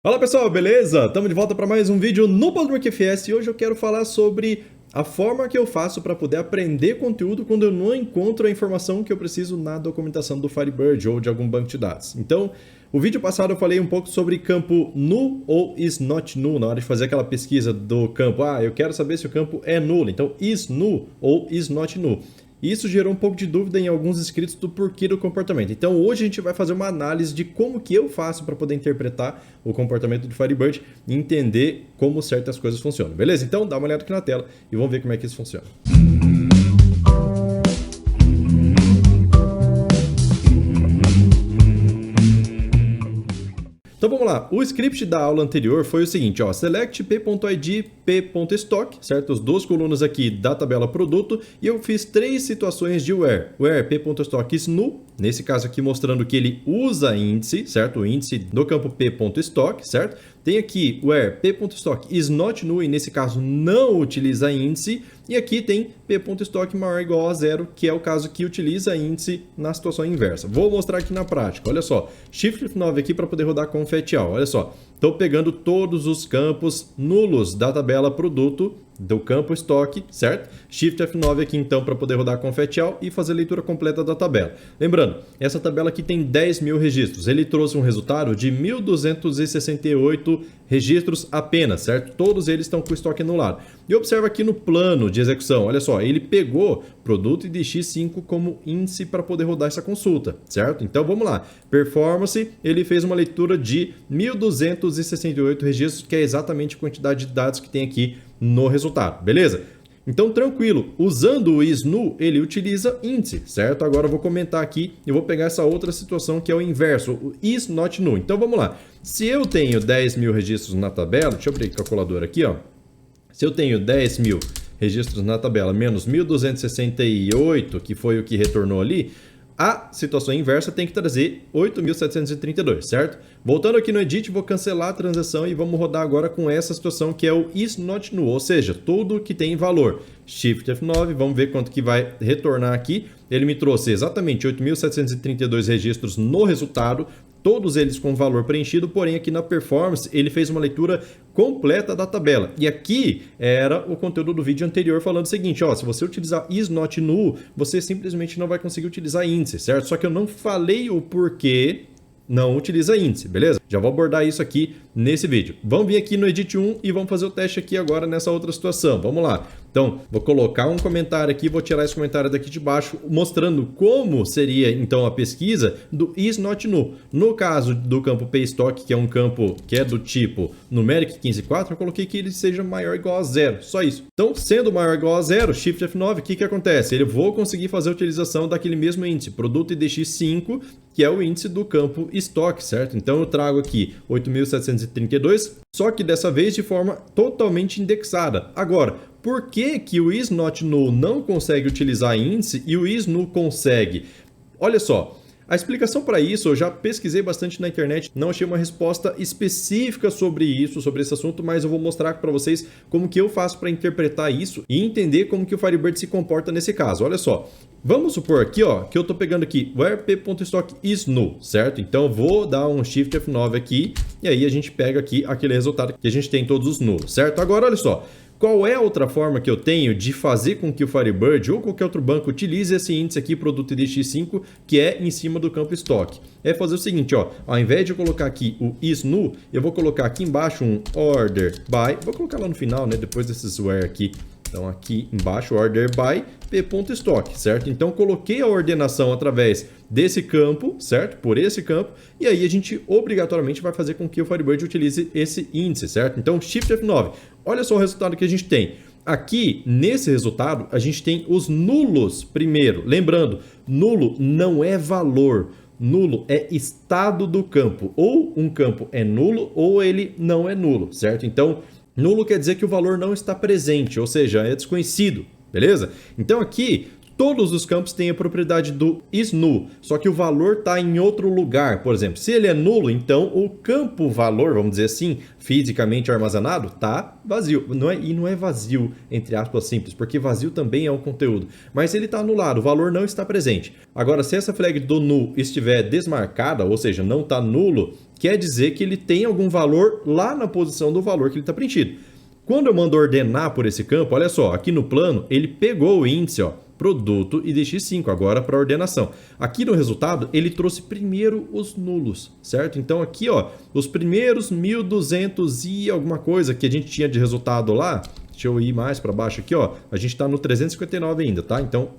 Fala pessoal, beleza? Estamos de volta para mais um vídeo no Polymer QFS e hoje eu quero falar sobre a forma que eu faço para poder aprender conteúdo quando eu não encontro a informação que eu preciso na documentação do Firebird ou de algum banco de dados. Então, o vídeo passado eu falei um pouco sobre campo null ou is not null, na hora de fazer aquela pesquisa do campo. Eu quero saber se o campo é nulo, então is null ou is not null. E isso gerou um pouco de dúvida em alguns inscritos do porquê do comportamento. Então hoje a gente vai fazer uma análise de como que eu faço para poder interpretar o comportamento do Firebird e entender como certas coisas funcionam. Beleza? Então dá uma olhada aqui na tela e vamos ver como é que isso funciona. Então vamos lá, o script da aula anterior foi o seguinte, select p.id, p.stock, certo? As duas colunas aqui da tabela produto e eu fiz três situações de where p.stock is null, nesse caso aqui mostrando que ele usa índice, certo? O índice no campo p.stock, certo? Tem aqui where p.stock is not null e nesse caso não utiliza índice. E aqui tem p.stock maior ou igual a zero, que é o caso que utiliza índice na situação inversa. Vou mostrar aqui na prática. Olha só, Shift F9 aqui para poder rodar com FATL. Olha só, estou pegando todos os campos nulos da tabela produto do campo estoque, certo? Shift F9 aqui então para poder rodar com FATL e fazer a leitura completa da tabela. Lembrando, essa tabela aqui tem 10 mil registros. Ele trouxe um resultado de 1.268 registros apenas, certo? Todos eles estão com o estoque anulado. E observa aqui no plano de execução, olha só, ele pegou produto IDX5 como índice para poder rodar essa consulta, certo? Então vamos lá, performance, ele fez uma leitura de 1.268 registros, que é exatamente a quantidade de dados que tem aqui no resultado, beleza? Então tranquilo, usando o isNull, ele utiliza índice, certo? Agora eu vou comentar aqui e vou pegar essa outra situação que é o inverso, o is not null. Então vamos lá, se eu tenho 10 mil registros na tabela, deixa eu abrir a calculadora aqui, se eu tenho 10 mil registros na tabela menos 1.268, que foi o que retornou ali, a situação inversa tem que trazer 8.732, certo? Voltando aqui no Edit, vou cancelar a transação e vamos rodar agora com essa situação que é o is not null, ou seja, tudo que tem valor. Shift F9, vamos ver quanto que vai retornar aqui. Ele me trouxe exatamente 8.732 registros no resultado, todos eles com valor preenchido, porém aqui na performance ele fez uma leitura completa da tabela. E aqui era o conteúdo do vídeo anterior falando o seguinte, se você utilizar is not null, você simplesmente não vai conseguir utilizar índice, certo? Só que eu não falei o porquê não utiliza índice, beleza? Já vou abordar isso aqui nesse vídeo. Vamos vir aqui no Edit 1 e vamos fazer o teste aqui agora nessa outra situação. Vamos lá. Então, vou colocar um comentário aqui, vou tirar esse comentário daqui de baixo, mostrando como seria, então, a pesquisa do is not null. No caso do campo pstock, que é um campo que é do tipo numeric 15.4, eu coloquei que ele seja maior ou igual a zero, só isso. Então, sendo maior ou igual a zero, Shift F9, o que acontece? Ele vou conseguir fazer a utilização daquele mesmo índice, produto IDX5, que é o índice do campo estoque, certo? Então, eu trago aqui 8.732, só que dessa vez de forma totalmente indexada. Agora, por que que o is not null não consegue utilizar índice e o is null consegue? Olha só, a explicação para isso eu já pesquisei bastante na internet, não achei uma resposta específica sobre isso, sobre esse assunto, mas eu vou mostrar para vocês como que eu faço para interpretar isso e entender como que o Firebird se comporta nesse caso. Olha só, vamos supor aqui que eu estou pegando aqui where p.stock is null, certo? Então eu vou dar um Shift F9 aqui e aí a gente pega aqui aquele resultado que a gente tem todos os nulos, certo? Agora olha só, qual é a outra forma que eu tenho de fazer com que o Firebird ou qualquer outro banco utilize esse índice aqui, produto IDX5, que é em cima do campo estoque? É fazer o seguinte, ao invés de eu colocar aqui o is null, eu vou colocar aqui embaixo um order by, vou colocar lá no final, né, depois desses where aqui. Então aqui embaixo, order by p.stock, certo? Então coloquei a ordenação através desse campo, certo? Por esse campo, e aí a gente obrigatoriamente vai fazer com que o Firebird utilize esse índice, certo? Então Shift F9, olha só o resultado que a gente tem. Aqui, nesse resultado, a gente tem os nulos primeiro. Lembrando, nulo não é valor. Nulo é estado do campo. Ou um campo é nulo ou ele não é nulo, certo? Então, nulo quer dizer que o valor não está presente, ou seja, é desconhecido, beleza? Então aqui, Todos os campos têm a propriedade do isNull, só que o valor está em outro lugar. Por exemplo, se ele é nulo, então o campo valor, vamos dizer assim, fisicamente armazenado, está vazio. Não é vazio, entre aspas, simples, porque vazio também é um conteúdo. Mas ele está anulado, o valor não está presente. Agora, se essa flag do null estiver desmarcada, ou seja, não está nulo, quer dizer que ele tem algum valor lá na posição do valor que ele está preenchido. Quando eu mando ordenar por esse campo, olha só, aqui no plano, ele pegou o índice, ó, produto IDX5, agora para ordenação. Aqui no resultado, ele trouxe primeiro os nulos, certo? Então aqui, ó, os primeiros 1200 e alguma coisa que a gente tinha de resultado lá, deixa eu ir mais para baixo aqui, ó, a gente está no 359 ainda, tá? Então,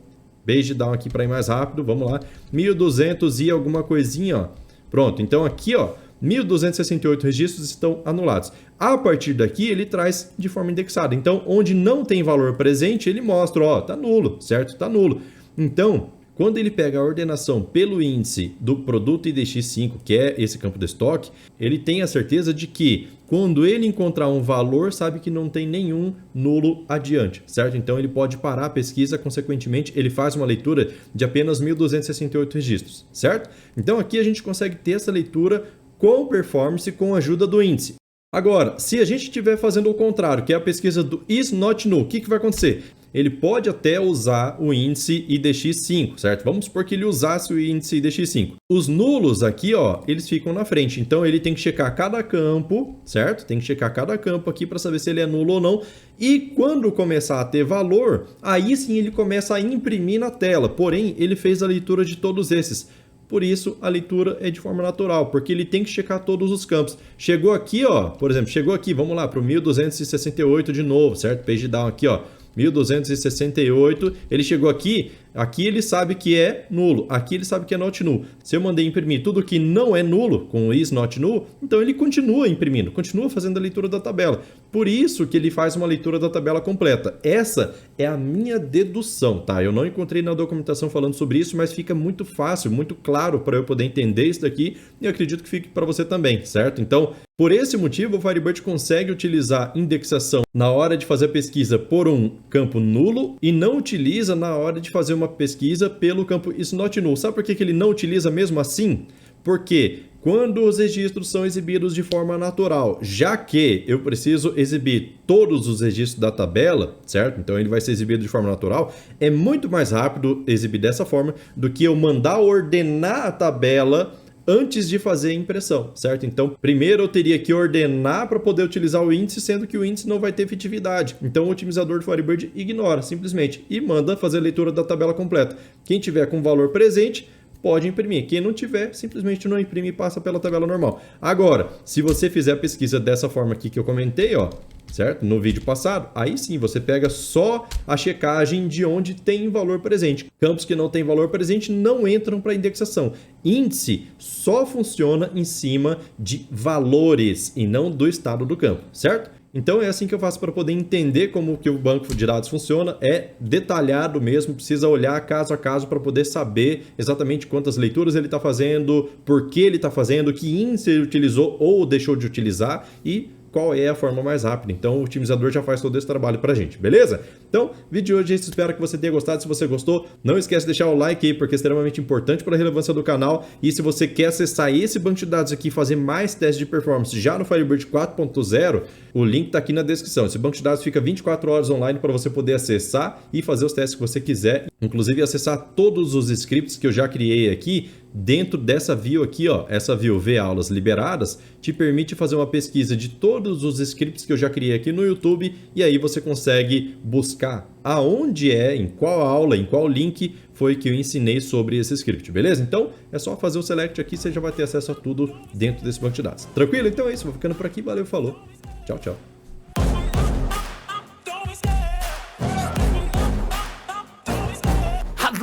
page down aqui para ir mais rápido, vamos lá, 1200 e alguma coisinha, ó. Pronto, então aqui, ó, 1.268 registros estão anulados. A partir daqui, ele traz de forma indexada. Então, onde não tem valor presente, ele mostra, ó, tá nulo, certo? Tá nulo. Então, quando ele pega a ordenação pelo índice do produto IDX5, que é esse campo de estoque, ele tem a certeza de que quando ele encontrar um valor, sabe que não tem nenhum nulo adiante, certo? Então, ele pode parar a pesquisa, consequentemente, ele faz uma leitura de apenas 1.268 registros, certo? Então, aqui a gente consegue ter essa leitura com performance com a ajuda do índice. Agora, se a gente estiver fazendo o contrário, que é a pesquisa do isNotNull, o que vai acontecer? Ele pode até usar o índice IDX5, certo? Vamos supor que ele usasse o índice IDX5. Os nulos aqui, ó, eles ficam na frente. Então, ele tem que checar cada campo, certo? Tem que checar cada campo aqui para saber se ele é nulo ou não. E quando começar a ter valor, aí sim ele começa a imprimir na tela. Porém, ele fez a leitura de todos esses. Por isso, a leitura é de forma natural, porque ele tem que checar todos os campos. Chegou aqui, ó, por exemplo, chegou aqui, vamos lá, para o 1268 de novo, certo? Page down aqui, ó, 1268, ele chegou aqui ele sabe que é nulo, aqui ele sabe que é not null. Se eu mandei imprimir tudo que não é nulo com o is not null, então ele continua imprimindo, continua fazendo a leitura da tabela. Por isso que ele faz uma leitura da tabela completa. Essa é a minha dedução, tá? Eu não encontrei na documentação falando sobre isso, mas fica muito fácil, muito claro para eu poder entender isso daqui e eu acredito que fique para você também, certo? Então, por esse motivo, o Firebird consegue utilizar indexação na hora de fazer a pesquisa por um campo nulo e não utiliza na hora de fazer uma pesquisa pelo campo isNotNull. Sabe por que ele não utiliza mesmo assim? Porque quando os registros são exibidos de forma natural, já que eu preciso exibir todos os registros da tabela, certo? Então ele vai ser exibido de forma natural, é muito mais rápido exibir dessa forma do que eu mandar ordenar a tabela antes de fazer a impressão, certo? Então, primeiro eu teria que ordenar para poder utilizar o índice, sendo que o índice não vai ter efetividade. Então, o otimizador do Firebird ignora, simplesmente, e manda fazer a leitura da tabela completa. Quem tiver com valor presente, pode imprimir. Quem não tiver, simplesmente não imprime e passa pela tabela normal. Agora, se você fizer a pesquisa dessa forma aqui que eu comentei, ó, certo? No vídeo passado, aí sim você pega só a checagem de onde tem valor presente. Campos que não tem valor presente não entram para indexação. Índice só funciona em cima de valores e não do estado do campo, certo? Então é assim que eu faço para poder entender como que o banco de dados funciona, é detalhado mesmo, precisa olhar caso a caso para poder saber exatamente quantas leituras ele está fazendo, por que ele está fazendo, que índice ele utilizou ou deixou de utilizar e qual é a forma mais rápida. Então o otimizador já faz todo esse trabalho pra gente, beleza? Então, vídeo de hoje é isso, espero que você tenha gostado. Se você gostou, não esquece de deixar o like aí, porque é extremamente importante para a relevância do canal. E se você quer acessar esse banco de dados aqui e fazer mais testes de performance já no Firebird 4.0, o link tá aqui na descrição. Esse banco de dados fica 24 horas online para você poder acessar e fazer os testes que você quiser, inclusive acessar todos os scripts que eu já criei aqui dentro dessa view aqui, ó, essa view Ver aulas liberadas, te permite fazer uma pesquisa de todos os scripts que eu já criei aqui no YouTube e aí você consegue buscar aonde em qual aula, em qual link foi que eu ensinei sobre esse script, beleza? Então é só fazer o select aqui, você já vai ter acesso a tudo dentro desse banco de dados. Tranquilo? Então é isso, vou ficando por aqui, valeu, falou, tchau, tchau.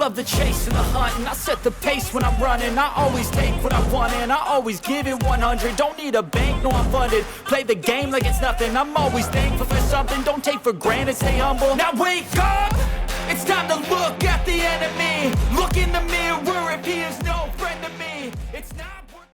Love the chase and the hunt, and I set the pace when I'm running. I always take what I want and I always give it 100. Don't need a bank, no I'm funded. Play the game like it's nothing. I'm always thankful for something. Don't take for granted, stay humble. Now wake up, it's time to look at the enemy. Look in the mirror.